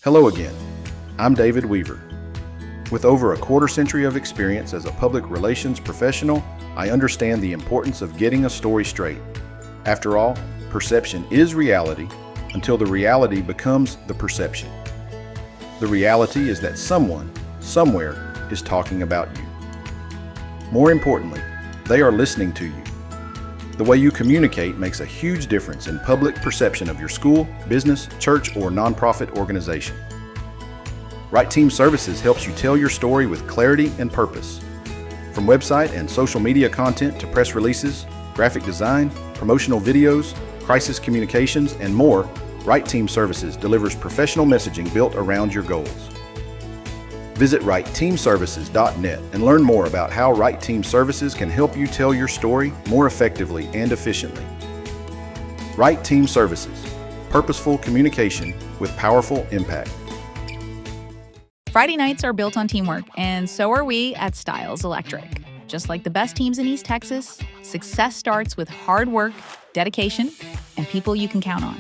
Hello again. I'm David Weaver. With over a quarter century of experience as a public relations professional, I understand the importance of getting a story straight. After all, perception is reality until the reality becomes the perception. The reality is that someone, somewhere, is talking about you. More importantly, they are listening to you. The way you communicate makes a huge difference in public perception of your school, business, church, or nonprofit organization. Right Team Services helps you tell your story with clarity and purpose. From website and social media content to press releases, graphic design, promotional videos, crisis communications, and more, Right Team Services delivers professional messaging built around your goals. Visit rightteamservices.net and learn more about how Right Team Services can help you tell your story more effectively and efficiently. Right Team Services, purposeful communication with powerful impact. Friday nights are built on teamwork, and so are we at Stiles Electric. Just like the best teams in East Texas, success starts with hard work, dedication, and people you can count on.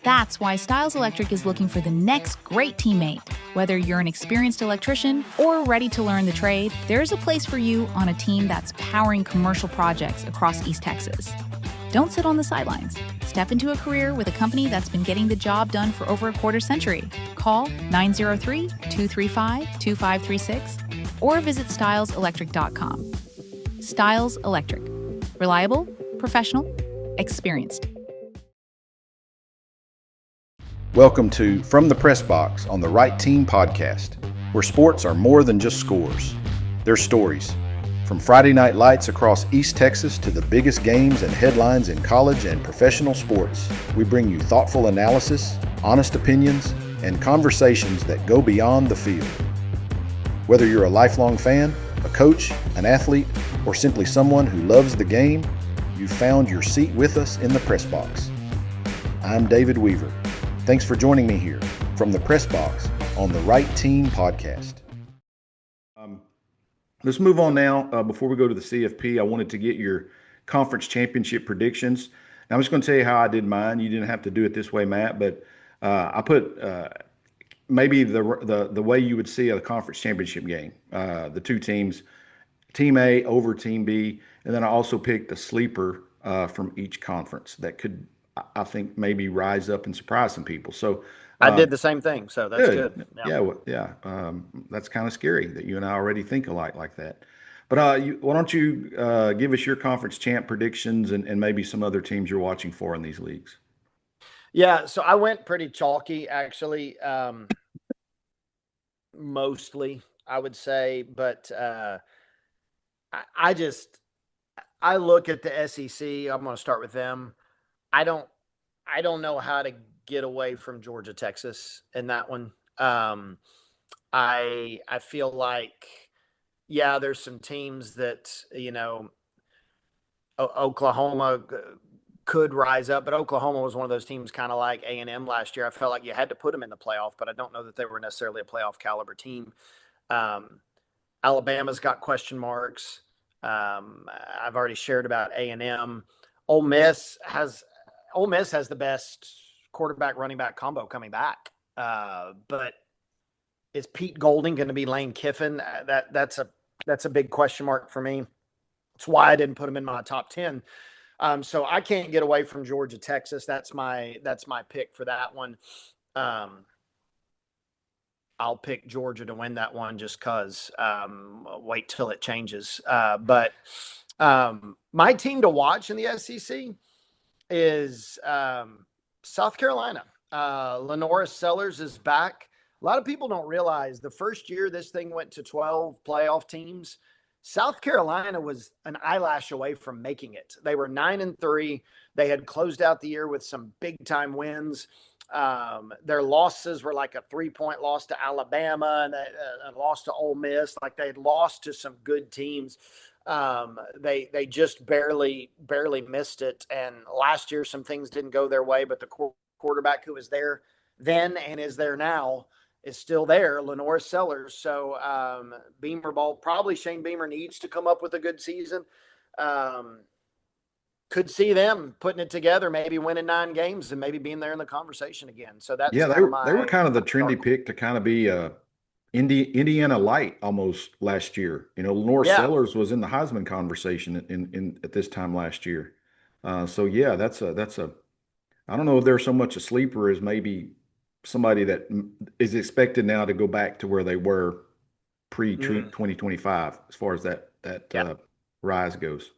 That's why Stiles Electric is looking for the next great teammate. Whether you're an experienced electrician or ready to learn the trade, there's a place for you on a team that's powering commercial projects across East Texas. Don't sit on the sidelines. Step into a career with a company that's been getting the job done for over a quarter century. Call 903-235-2536 or visit stileselectric.com. Stiles Electric. Reliable, professional, experienced. Welcome to From the Press Box on the Right Team podcast, where sports are more than just scores. They're stories. From Friday night lights across East Texas to the biggest games and headlines in college and professional sports, we bring you thoughtful analysis, honest opinions, and conversations that go beyond the field. Whether you're a lifelong fan, a coach, an athlete, or simply someone who loves the game, you've found your seat with us in the press box. I'm David Weaver. Thanks for joining me here from the press box on the Right Team podcast. Let's move on now. Before we go to the CFP, I wanted to get your conference championship predictions. Now, I'm just going to tell you how I did mine. You didn't have to do it this way, Matt, but I put maybe the way you would see a conference championship game. The two teams, Team A over Team B, and then I also picked a sleeper from each conference that could, I think, maybe rise up and surprise some people. So I did the same thing, so that's good. Yeah. That's kind of scary that you and I already think alike like that. But why don't you give us your conference champ predictions and maybe some other teams you're watching for in these leagues? Yeah, so I went pretty chalky, actually, mostly, I would say. But I look at the SEC. I'm going to start with them. I don't know how to get away from Georgia, Texas in that one. I feel like, yeah, there's some teams that, Oklahoma could rise up, but Oklahoma was one of those teams kind of like A&M last year. I felt like you had to put them in the playoff, but I don't know that they were necessarily a playoff caliber team. Alabama's got question marks. I've already shared about A&M. Ole Miss has the best quarterback running back combo coming back. But is Pete Golding going to be Lane Kiffin? That's a big question mark for me. That's why I didn't put him in my top 10. So I can't get away from Georgia, Texas. That's my pick for that one. I'll pick Georgia to win that one just because wait till it changes. But my team to watch in the SEC is South Carolina. Lenora Sellers is back. A lot of people don't realize the first year this thing went to 12 playoff teams, South Carolina was an eyelash away from making it. They were 9-3. They had closed out the year with some big-time wins. Their losses were like a 3-point loss to Alabama and a loss to Ole Miss. Like they had lost to some good teams. They just barely missed it. And last year, some things didn't go their way, but the quarterback who was there then and is there now is still there, Lenora Sellers. So Beamer ball, probably Shane Beamer needs to come up with a good season. could see them putting it together, maybe winning 9 games and maybe being there in the conversation again. So that's Yeah, kind of they were my kind of the dark. trendy pick to kind of be Indiana light almost last year. Lenore Yeah. Sellers was in the Heisman conversation in at this time last year. So yeah, that's a I don't know if they're so much a sleeper as maybe somebody that is expected now to go back to where they were pre Mm. 2025 as far as that Yeah. rise goes.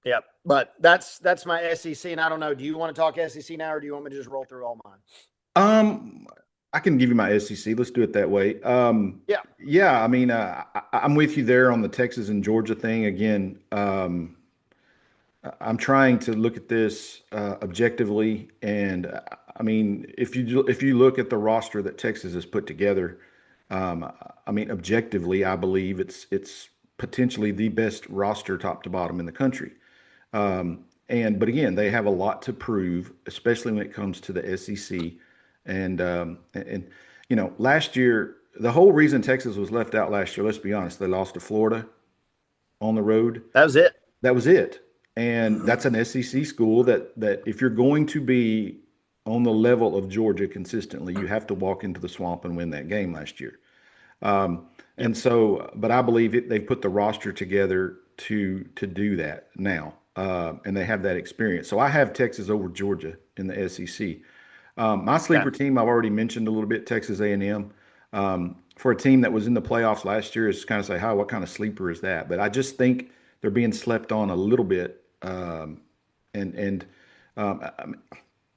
Yep. But that's my SEC. And I don't know, do you want to talk SEC now, or do you want me to just roll through all mine? I can give you my SEC. Let's do it that way. Yeah. Yeah, I mean, I'm with you there on the Texas and Georgia thing. Again, I'm trying to look at this objectively, and I mean, if you look at the roster that Texas has put together, I mean, objectively, I believe it's potentially the best roster top to bottom in the country. But again, they have a lot to prove, especially when it comes to the SEC. And last year, the whole reason Texas was left out last year, let's be honest, they lost to Florida on the road. That was it. That was it. And that's an SEC school that if you're going to be on the level of Georgia consistently, you have to walk into the swamp and win that game last year. Yep. And so, but I believe they've put the roster together to do that now, and they have that experience. So I have Texas over Georgia in the SEC. My sleeper Okay. team I've already mentioned a little bit, Texas A&M. For a team that was in the playoffs last year, is kind of say, "How? What kind of sleeper is that?" But I just think they're being slept on a little bit, and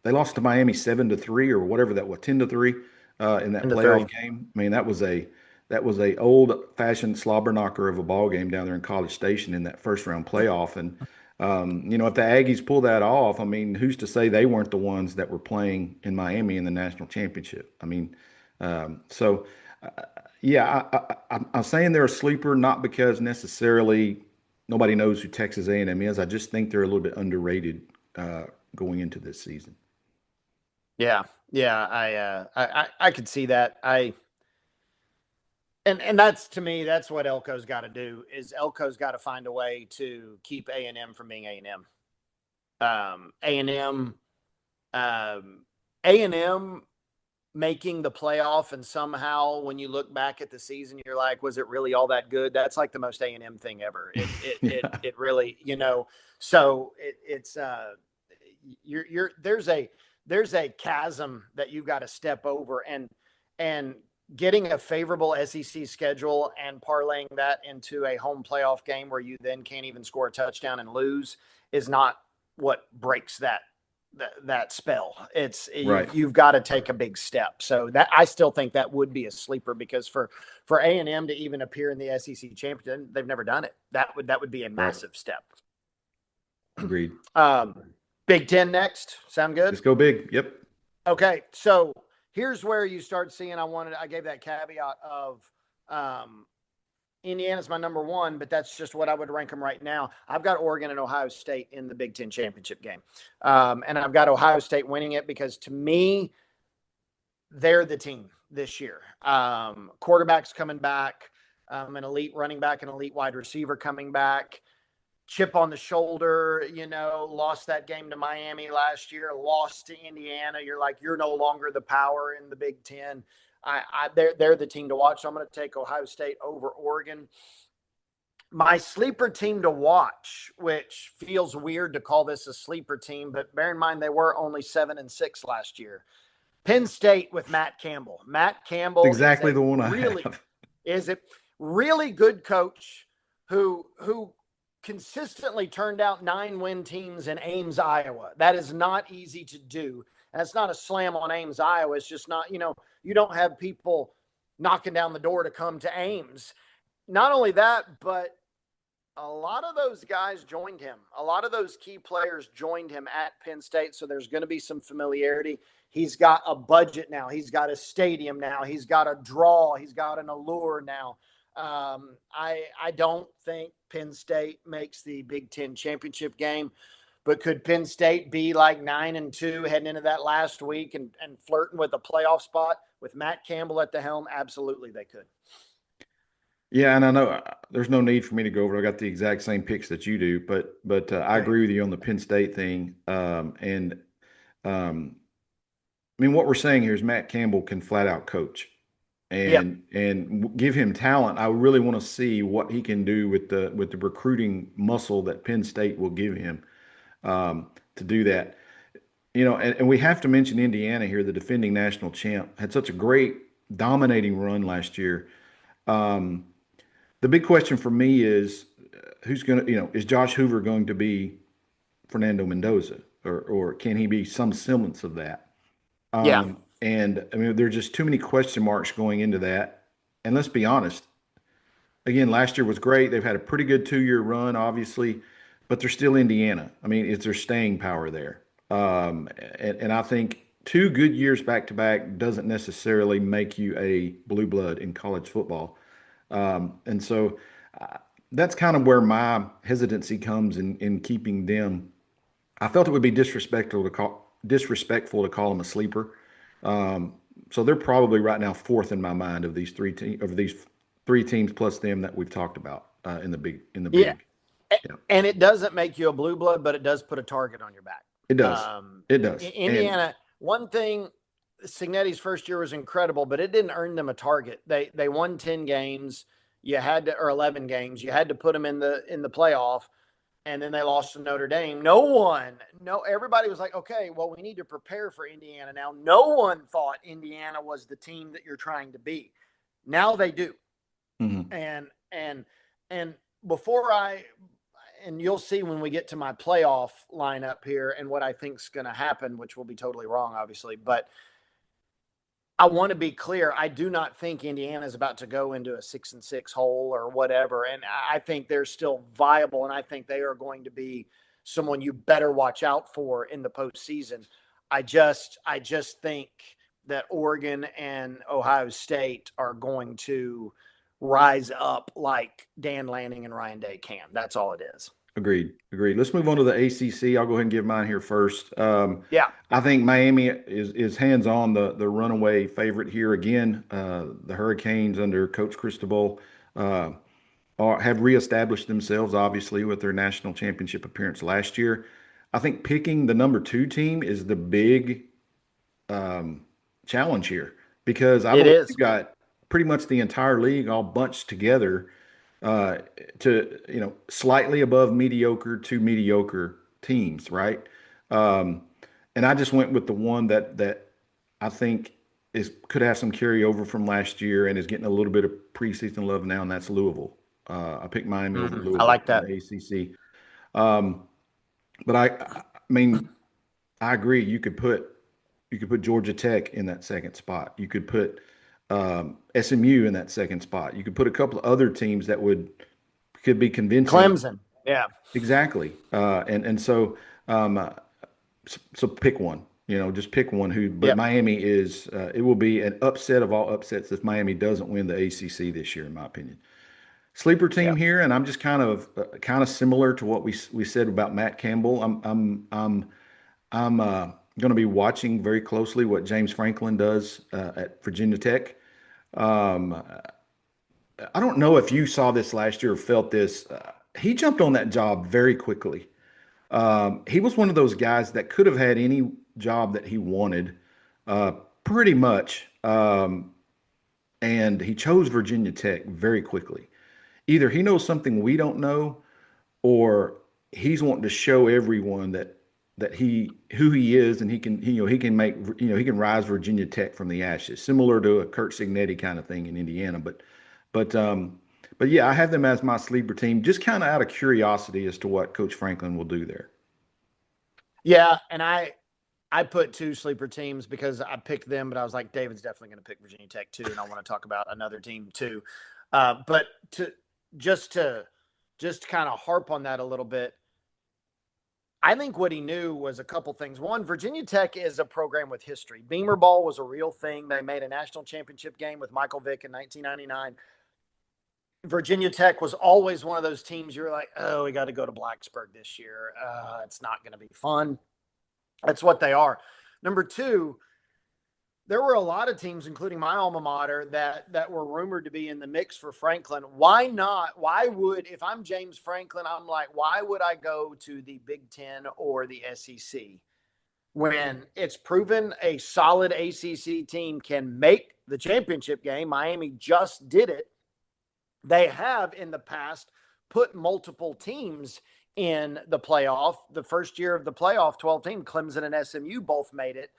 they lost to Miami 7-3 or whatever that was, 10-3 in that Into playoff 3. game. I mean, that was a old fashioned slobber knocker of a ball game down there in College Station in that first round playoff. And if the Aggies pull that off, I mean, who's to say they weren't the ones that were playing in Miami in the national championship? I mean, so yeah, I'm saying they're a sleeper, not because necessarily nobody knows who Texas A&M is. I just think they're a little bit underrated going into this season. Yeah. Yeah. I could see that. And that's, to me, that's what Elko's got to do. Is Elko's got to find a way to keep A&M from being A&M. A&M, A&M making the playoff, and somehow when you look back at the season, you're like, was it really all that good? That's like the most A&M thing ever. It really, So it's there's a chasm that you've got to step over, and getting a favorable SEC schedule and parlaying that into a home playoff game where you then can't even score a touchdown and lose is not what breaks that spell. It's Right. you've got to take a big step. So that, I still think that would be a sleeper, because for A&M to even appear in the SEC championship, they've never done it. That would be a massive step. Agreed. Big Ten next. Sound good? Let's go big. Yep. Okay, so here's where you start seeing. I gave that caveat of Indiana's my number 1, but that's just what I would rank them right now. I've got Oregon and Ohio State in the Big Ten championship game, and I've got Ohio State winning it because, to me, they're the team this year. Quarterback's coming back, an elite running back, an elite wide receiver coming back. Chip on the shoulder, lost that game to Miami last year, lost to Indiana. You're like, you're no longer the power in the Big Ten. They're the team to watch. So I'm going to take Ohio State over Oregon. My sleeper team to watch, which feels weird to call this a sleeper team, but bear in mind they were only 7-6 last year. Penn State with Matt Campbell. Matt Campbell Exactly the one I have. Is a really good coach who consistently turned out 9-win teams in Ames, Iowa. That is not easy to do. And it's not a slam on Ames, Iowa. It's just not, you don't have people knocking down the door to come to Ames. Not only that, but a lot of those guys joined him. A lot of those key players joined him at Penn State. So there's going to be some familiarity. He's got a budget now. He's got a stadium now. He's got a draw. He's got an allure now. I don't think Penn State makes the Big Ten championship game, but could Penn State be like 9-2 heading into that last week and flirting with a playoff spot with Matt Campbell at the helm? Absolutely, they could. Yeah, and I know there's no need for me to go over. I got the exact same picks that you do, but I Right. agree with you on the Penn State thing. And um, I mean, what we're saying here is Matt Campbell can flat out coach Yep. and give him talent. I really want to see what he can do with the recruiting muscle that Penn State will give him to do that. You know, and we have to mention Indiana here, the defending national champ, had such a great dominating run last year. Um, the big question for me is who's going to, is Josh Hoover going to be Fernando Mendoza, or can he be some semblance of that? Yeah. And I mean, there's just too many question marks going into that. And let's be honest, again, last year was great. They've had a pretty good 2-year run, obviously, but they're still Indiana. I mean, it's their staying power there. And I think 2 good years back to back doesn't necessarily make you a blue blood in college football. And so that's kind of where my hesitancy comes in keeping them. I felt it would be disrespectful to call them a sleeper. Um, so they're probably right now fourth in my mind of these three teams plus them that we've talked about in the Yeah. big. Yeah, And it doesn't make you a blue blood, but it does put a target on your back. it does. It does. And Indiana, one thing, Signetti's first year was incredible, but it didn't earn them a target. They won 10 games. You had to, or 11 games. You had to put them in the playoff, and then they lost to Notre Dame. Everybody was like, okay, well, we need to prepare for Indiana now. No one thought Indiana was the team that you're trying to be. Now they do. mhm, And before I and you'll see when we get to my playoff lineup here and what I think's going to happen, which will be totally wrong, obviously. But I want to be clear. I do not think Indiana is about to go into a 6-6 hole or whatever. And I think they're still viable. And I think they are going to be someone you better watch out for in the postseason. I just think that Oregon and Ohio State are going to rise up like Dan Lanning and Ryan Day can. That's all it is. agreed. Agreed. Let's move on to the ACC. I'll go ahead and give mine here first. Yeah. I think Miami is hands on the runaway favorite here again. The Hurricanes under Coach Cristobal have reestablished themselves, obviously, with their national championship appearance last year. I think picking the number 2 team is the big challenge here because I It believe is. you've got pretty much the entire league all bunched together uh, to slightly above mediocre to mediocre teams, right? Um, and I just went with the one that I think is could have some carryover from last year and is getting a little bit of preseason love now, and that's Louisville. I picked Miami over I Louisville like in that. the ACC. Um, but I mean, I agree. You could put Georgia Tech in that second spot. You could put SMU in that second spot. You could put a couple of other teams that could be convincing. Clemson. Yeah. Exactly. And so so pick one. Just pick one. But Yep. Miami it will be an upset of all upsets if Miami doesn't win the ACC this year, in my opinion. Sleeper team Yep. here, and I'm just kind of similar to what we said about Matt Campbell. I'm going to be watching very closely what James Franklin does at Virginia Tech. Um, I don't know if you saw this last year or felt this. He jumped on that job very quickly. He was one of those guys that could have had any job that he wanted, uh, pretty much. And he chose Virginia Tech very quickly. Either he knows something we don't know, or he's wanting to show everyone that he who he is, and he can rise Virginia Tech from the ashes, similar to a Kurt Signetti kind of thing in Indiana. But but yeah, I have them as my sleeper team, just kind of out of curiosity as to what Coach Franklin will do there. Yeah. And I put two sleeper teams because I picked them, but I was like, David's definitely going to pick Virginia Tech too. And I want to talk about another team too. But just to kind of harp on that a little bit, I think what he knew was a couple things. One, Virginia Tech is a program with history. Beamer ball was a real thing. They made a national championship game with Michael Vick in 1999. Virginia Tech was always one of those teams you're like, oh, we got to go to Blacksburg this year. It's not going to be fun. That's what they are. Number two, there were a lot of teams, including my alma mater, that were rumored to be in the mix for Franklin. Why not? Why would, if I'm James Franklin, I'm like, why would I go to the Big Ten or the SEC when it's proven a solid ACC team can make the championship game? Miami just did it. They have in the past put multiple teams in the playoff. The first year of the playoff, 12 team, Clemson and SMU both made it.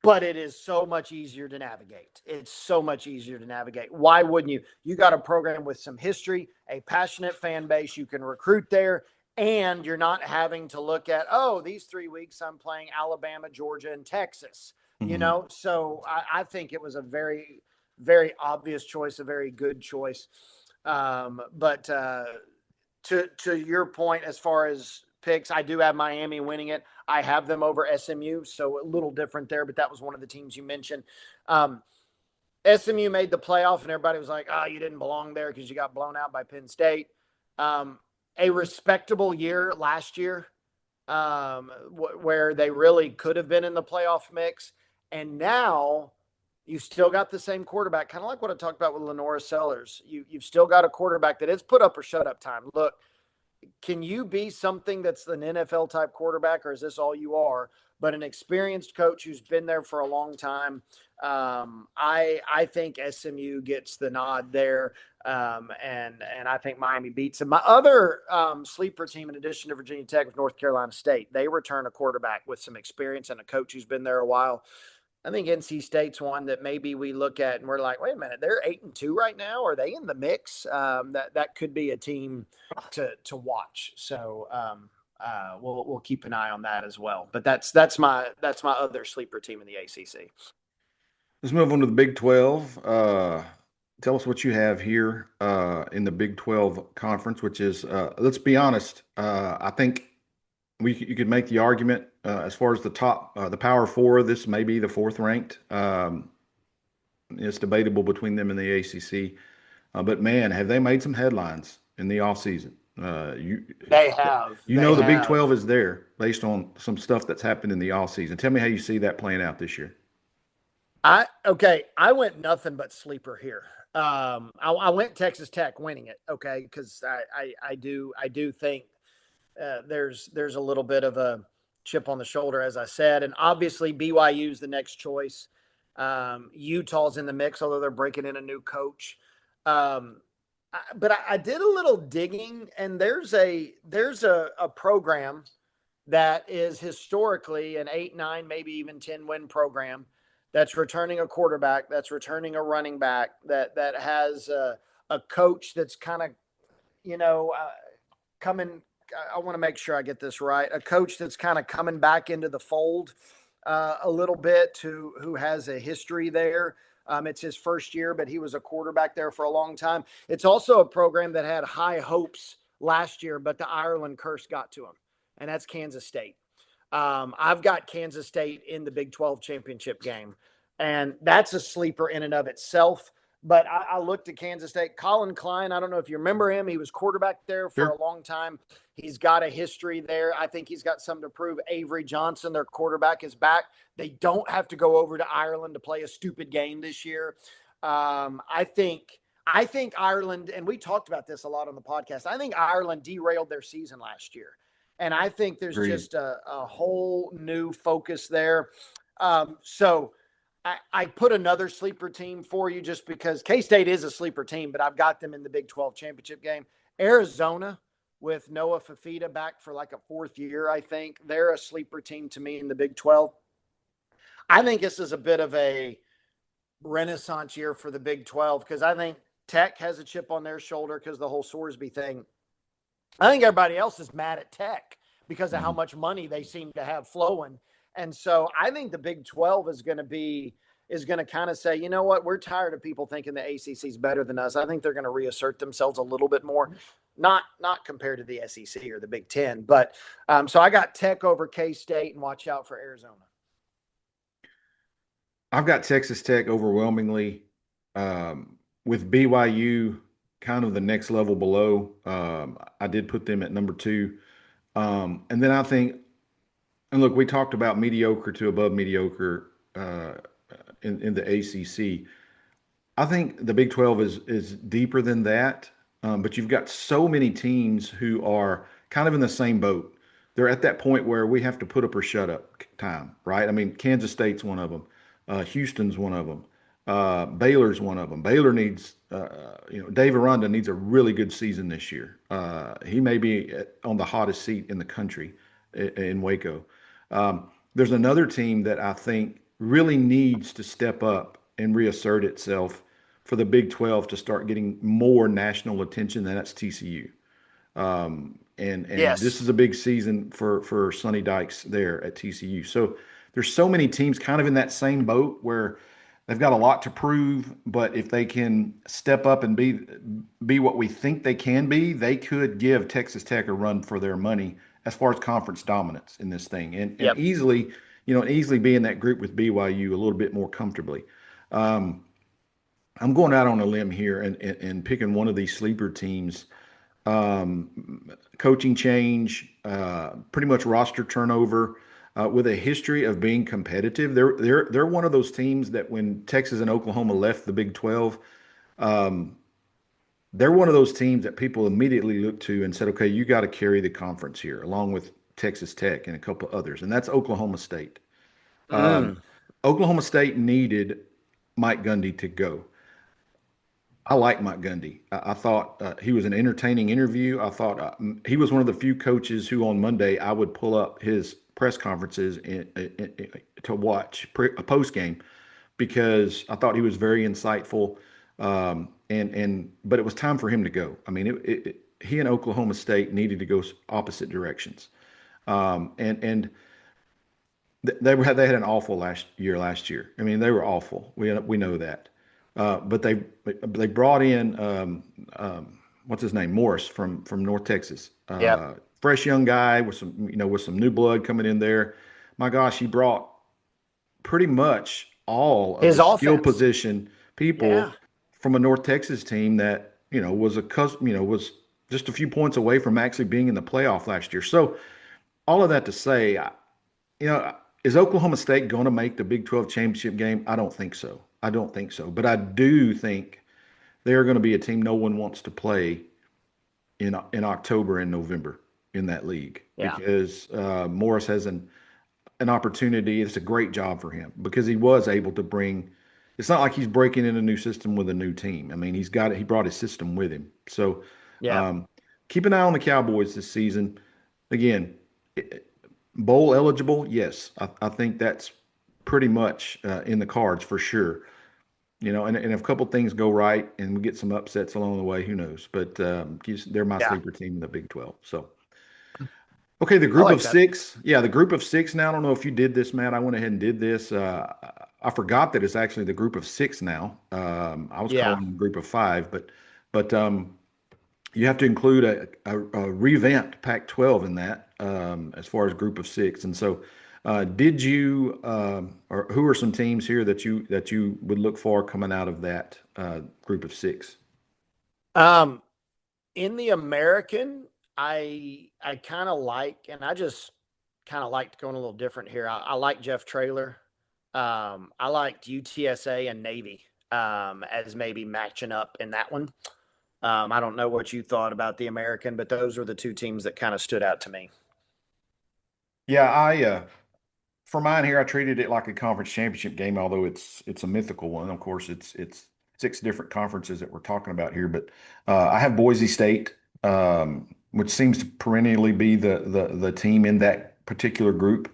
But it is so much easier to navigate. It's so much easier to navigate. Why wouldn't you? You got a program with some history, a passionate fan base. You can recruit there, and you're not having to look at, oh, these 3 weeks I'm playing Alabama, Georgia, and Texas. So I think it was a very, very obvious choice, a very good choice. But to your point, as far as picks, I do have Miami winning it. I have them over SMU, so a little different there, but that was one of the teams you mentioned. SMU made the playoff, and everybody was like, oh, you didn't belong there because you got blown out by Penn State. A respectable year last year where they really could have been in the playoff mix. And now you still got the same quarterback, kind of like what I talked about with Lenora Sellers. You've still got a quarterback that is put up or shut up time. Look, can you be something that's an NFL type quarterback, or is this all you are? But an experienced coach who's been there for a long time. I think SMU gets the nod there. And I think Miami beats them. My other sleeper team, in addition to Virginia Tech, was North Carolina State. They return a quarterback with some experience and a coach who's been there a while. I think NC State's one that maybe we look at and we're like, wait a minute, they're 8-2 right now. Are they in the mix? That could be a team to watch. So we'll keep an eye on that as well. But that's my other sleeper team in the ACC. Let's move on to the Big 12. Tell us what you have here in the Big 12 conference, which is, let's be honest, I think you could make the argument as far as the top, the Power Four. This may be the fourth ranked. It's debatable between them and the ACC, but man, have they made some headlines in the offseason. They have. The Big 12 is there based on some stuff that's happened in the offseason. Tell me how you see that playing out this year. I went nothing but sleeper here. I went Texas Tech winning it. Okay. Because I do think there's a little bit of a chip on the shoulder, as I said, and obviously BYU's the next choice. Utah's in the mix, although they're breaking in a new coach. But I did a little digging, and there's a program that is historically an 8, 9, maybe even 10 win program that's returning a quarterback, that's returning a running back, that has a coach that's kind of, coming. I want to make sure I get this right. A coach that's kind of coming back into the fold a little bit, who has a history there. It's his first year, but he was a quarterback there for a long time. It's also a program that had high hopes last year, but the Ireland curse got to him, and that's Kansas State. I've got Kansas State in the Big 12 championship game, and that's a sleeper in and of itself. But I looked at Kansas State. Colin Klein, I don't know if you remember him. He was quarterback there for a long time. He's got a history there. I think he's got something to prove. Avery Johnson, their quarterback, is back. They don't have to go over to Ireland to play a stupid game this year. I think Ireland, and we talked about this a lot on the podcast, I think Ireland derailed their season last year. And I think there's just a whole new focus there. So I put another sleeper team for you just because K-State is a sleeper team, but I've got them in the Big 12 championship game. Arizona, with Noah Fafita back for like a fourth year, I think. They're a sleeper team to me in the Big 12. I think this is a bit of a renaissance year for the Big 12 because I think Tech has a chip on their shoulder because the whole Sorsby thing. I think everybody else is mad at Tech because of how much money they seem to have flowing. And so I think the Big 12 is going to kind of say, you know what, we're tired of people thinking the ACC is better than us. I think they're going to reassert themselves a little bit more, not compared to the SEC or the Big 10. But so I got Tech over K-State, and watch out for Arizona. I've got Texas Tech overwhelmingly, with BYU kind of the next level below. I did put them at number 2. And then I think, and look, we talked about mediocre to above mediocre in the ACC. I think the Big 12 is deeper than that, but you've got so many teams who are kind of in the same boat. They're at that point where we have to put up or shut up time, right? I mean, Kansas State's one of them. Houston's one of them. Baylor's one of them. Baylor needs, Dave Aranda needs a really good season this year. He may be on the hottest seat in the country in Waco. There's another team that I think really needs to step up and reassert itself for the Big 12 to start getting more national attention, and that's TCU. And this Yes. is a big season for Sonny Dykes there at TCU. So there's so many teams kind of in that same boat where they've got a lot to prove, but if they can step up and be what we think they can be, they could give Texas Tech a run for their money as far as conference dominance in this thing, and Yep. easily, easily be in that group with BYU a little bit more comfortably. Um, I'm going out on a limb here and picking one of these sleeper teams. Coaching change, pretty much roster turnover, with a history of being competitive. They're one of those teams that when Texas and Oklahoma left the Big 12, um, they're one of those teams that people immediately looked to and said, okay, you got to carry the conference here, along with Texas Tech and a couple of others, and that's Oklahoma State. Um, Mm. Oklahoma State needed Mike Gundy to go. I like Mike Gundy. I thought he was an entertaining interview. I thought he was one of the few coaches who on Monday I would pull up his press conferences to watch a post game because I thought he was very insightful. And but it was time for him to go. I mean, he and Oklahoma State needed to go opposite directions. And they had an awful last year. I mean, they were awful. We know that. But they brought in what's his name, Morris from North Texas. Yep. Fresh young guy with some new blood coming in there. My gosh, he brought pretty much all of His the skill offense. position people Yeah. from a North Texas team that was just a few points away from actually being in the playoff last year. So all of that to say, you know, is Oklahoma State going to make the Big 12 championship game? I don't think so. I don't think so. But I do think they are going to be a team no one wants to play in October and November in that league Yeah. because Morris has an opportunity. It's a great job for him because he was able to bring. It's not like he's breaking in a new system with a new team. I mean, he's got it. He brought his system with him. So Yeah. um, keep an eye on the Cowboys this season. Again, bowl eligible, yes, I think that's pretty much in the cards for sure. And if a couple things go right and we get some upsets along the way, who knows? But they're my Yeah. sleeper team in the Big 12. So, okay, the I group like of that. six. Yeah, the group of six now. I don't know if you did this, Matt. I went ahead and did this. I forgot that it's actually the group of six now. I was Yeah. calling them group of five, but you have to include a revamped Pac-12 in that as far as group of six. And so, did you or who are some teams here that you would look for coming out of that group of six? Um, in the American, I kind of like, and I just kind of liked going a little different here. I like Jeff Traylor. I liked UTSA and Navy as maybe matching up in that one. I don't know what you thought about the American, but those are the two teams that kind of stood out to me. Yeah, I for mine here, I treated it like a conference championship game, although it's a mythical one. Of course, it's six different conferences that we're talking about here, but I have Boise State, which seems to perennially be the team in that particular group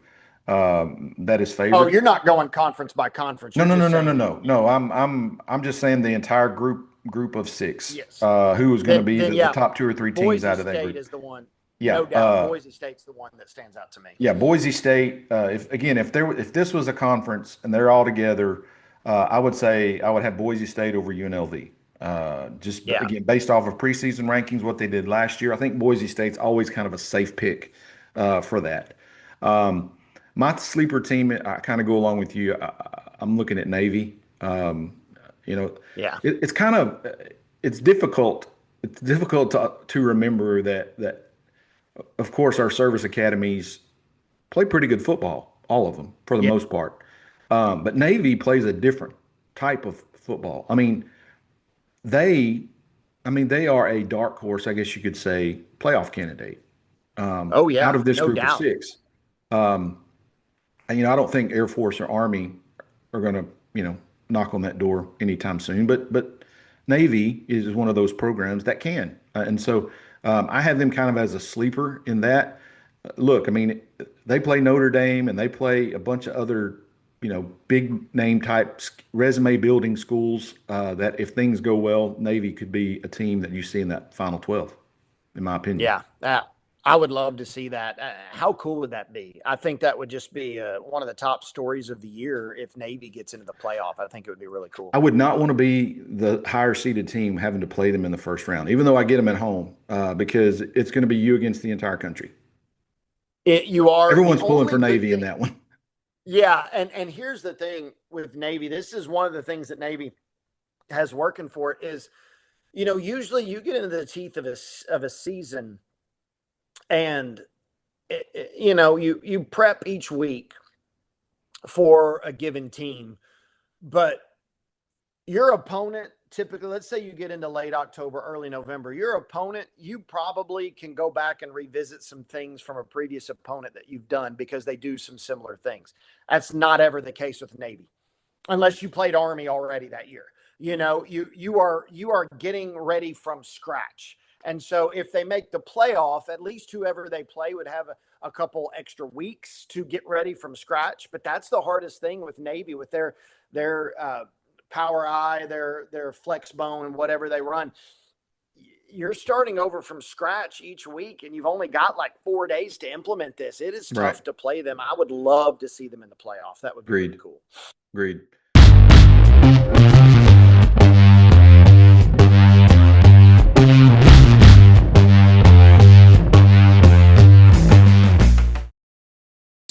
that is Oh, favored. you're not going conference by conference. No, You're no, no, just no, no, saying, no, no. I'm just saying the entire group of six. yes. Who is going to be Then the yeah, top two or three teams Boise out of that State group? is the one. Yeah. No doubt. Boise State's the one that stands out to me. Yeah, Boise State. If this was a conference and they're all together, I would say I would have Boise State over UNLV. Yeah. Again, based off of preseason rankings, what they did last year, I think Boise State's always kind of a safe pick for that. Um, my sleeper team, I kind of go along with you. I'm looking at Navy. You know, Yeah. it's kind of it's difficult. It's difficult to remember that of course our service academies play pretty good football, all of them for the Yeah. most part. But Navy plays a different type of football. They, they are a dark horse, I guess you could say, playoff candidate. Oh Out yeah, of this no group of doubt. six. And I don't think Air Force or Army are going to, knock on that door anytime soon. But Navy is one of those programs that can. And so I have them kind of as a sleeper in that. Look, they play Notre Dame and they play a bunch of other, big name type resume building schools that if things go well, Navy could be a team that you see in that Final 12, in my opinion. Yeah, I would love to see that. How cool would that be? I think that would just be one of the top stories of the year if Navy gets into the playoff. I think it would be really cool. I would not want to be the higher seeded team having to play them in the first round, even though I get them at home, because it's going to be you against the entire country. You are. Everyone's pulling for Navy in that one. Yeah, and here's the thing with Navy. This is one of the things that Navy has working for it is, usually you get into the teeth of a season, and you prep each week for a given team, but your opponent typically, let's say you get into late October, early November, your opponent, you probably can go back and revisit some things from a previous opponent that you've done because they do some similar things. That's not ever the case with Navy, unless you played Army already that year. You are getting ready from scratch. And so if they make the playoff, at least whoever they play would have a couple extra weeks to get ready from scratch. But that's the hardest thing with Navy, with their power eye, their flex bone, and whatever they run. You're starting over from scratch each week, and you've only got like 4 days to implement this. It is tough to play them. I would love to see them in the playoff. That would be really cool. Agreed.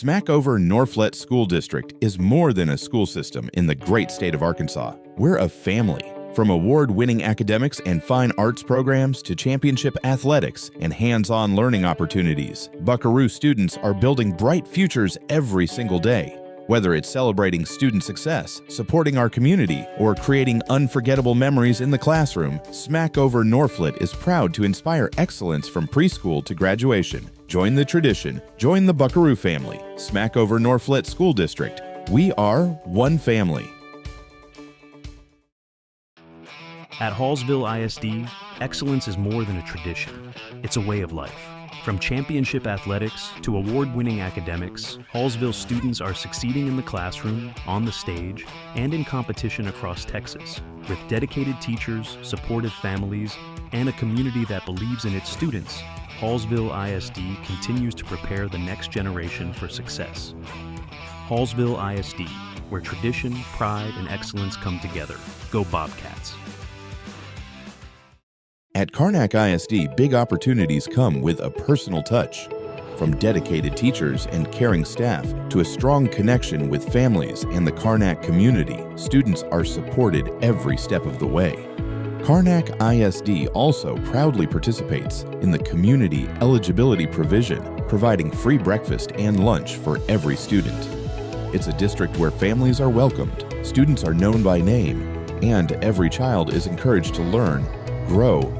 Smackover-Norphlet School District is more than a school system in the great state of Arkansas. We're a family. From award-winning academics and fine arts programs to championship athletics and hands-on learning opportunities, Buckaroo students are building bright futures every single day. Whether it's celebrating student success, supporting our community, or creating unforgettable memories in the classroom, Smackover-Norphlet is proud to inspire excellence from preschool to graduation. Join the tradition. Join the Buckaroo family. Smackover-Norphlet School District. We are one family. At Hallsville ISD, excellence is more than a tradition. It's a way of life. From championship athletics to award-winning academics, Hallsville students are succeeding in the classroom, on the stage, and in competition across Texas. With dedicated teachers, supportive families, and a community that believes in its students, Hallsville ISD continues to prepare the next generation for success. Hallsville ISD, where tradition, pride, and excellence come together. Go Bobcats. At Karnack ISD, big opportunities come with a personal touch. From dedicated teachers and caring staff to a strong connection with families and the Karnack community, students are supported every step of the way. Karnack ISD also proudly participates in the community eligibility provision, providing free breakfast and lunch for every student. It's a district where families are welcomed, students are known by name, and every child is encouraged to learn, grow,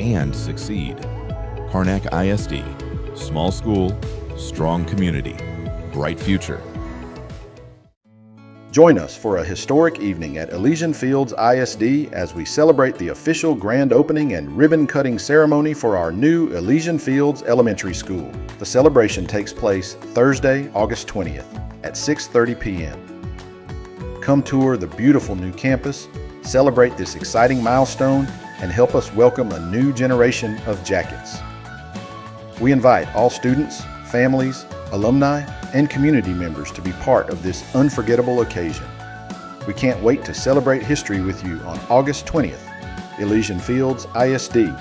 and succeed. Karnack ISD, small school, strong community, bright future. Join us for a historic evening at Elysian Fields ISD as we celebrate the official grand opening and ribbon-cutting ceremony for our new Elysian Fields Elementary School. The celebration takes place Thursday, August 20th at 6:30 p.m. Come tour the beautiful new campus, celebrate this exciting milestone, and help us welcome a new generation of Jackets. We invite all students, families, alumni, and community members to be part of this unforgettable occasion. We can't wait to celebrate history with you on August 20th. Elysian Fields ISD.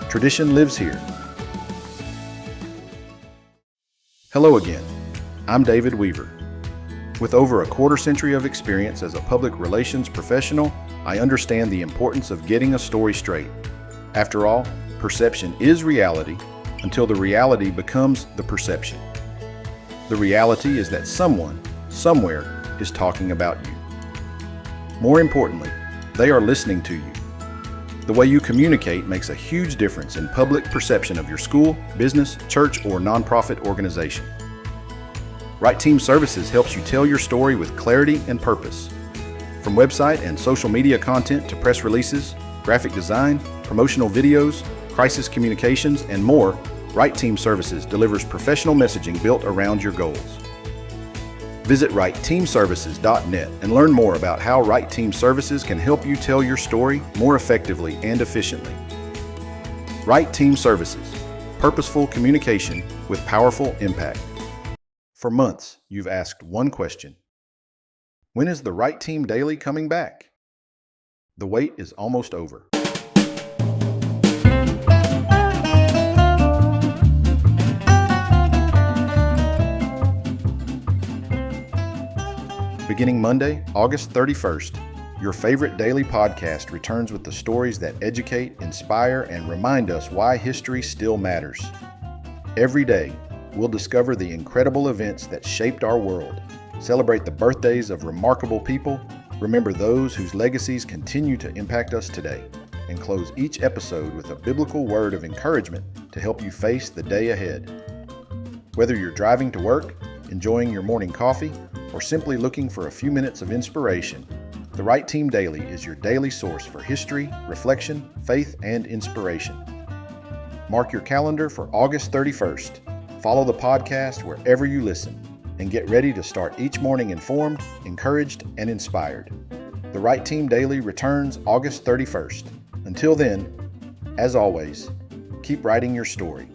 Tradition lives here. Hello again. I'm David Weaver. With over a quarter century of experience as a public relations professional, I understand the importance of getting a story straight. After all, perception is reality until the reality becomes the perception. The reality is that someone, somewhere, is talking about you. More importantly, they are listening to you. The way you communicate makes a huge difference in public perception of your school, business, church, or nonprofit organization. Right Team Services helps you tell your story with clarity and purpose. From website and social media content to press releases, graphic design, promotional videos, crisis communications, and more, Right Team Services delivers professional messaging built around your goals. Visit rightteamservices.net and learn more about how Right Team Services can help you tell your story more effectively and efficiently. Right Team Services, purposeful communication with powerful impact. For months, you've asked one question: when is the Right Team Daily coming back? The wait is almost over. Beginning Monday, August 31st, your favorite daily podcast returns with the stories that educate, inspire, and remind us why history still matters. Every day, we'll discover the incredible events that shaped our world, celebrate the birthdays of remarkable people, remember those whose legacies continue to impact us today, and close each episode with a biblical word of encouragement to help you face the day ahead. Whether you're driving to work, enjoying your morning coffee, or simply looking for a few minutes of inspiration, the Right Team Daily is your daily source for history, reflection, faith, and inspiration. Mark your calendar for August 31st. Follow the podcast wherever you listen, and get ready to start each morning informed, encouraged, and inspired. The Right Team Daily returns August 31st. Until then, as always, keep writing your story.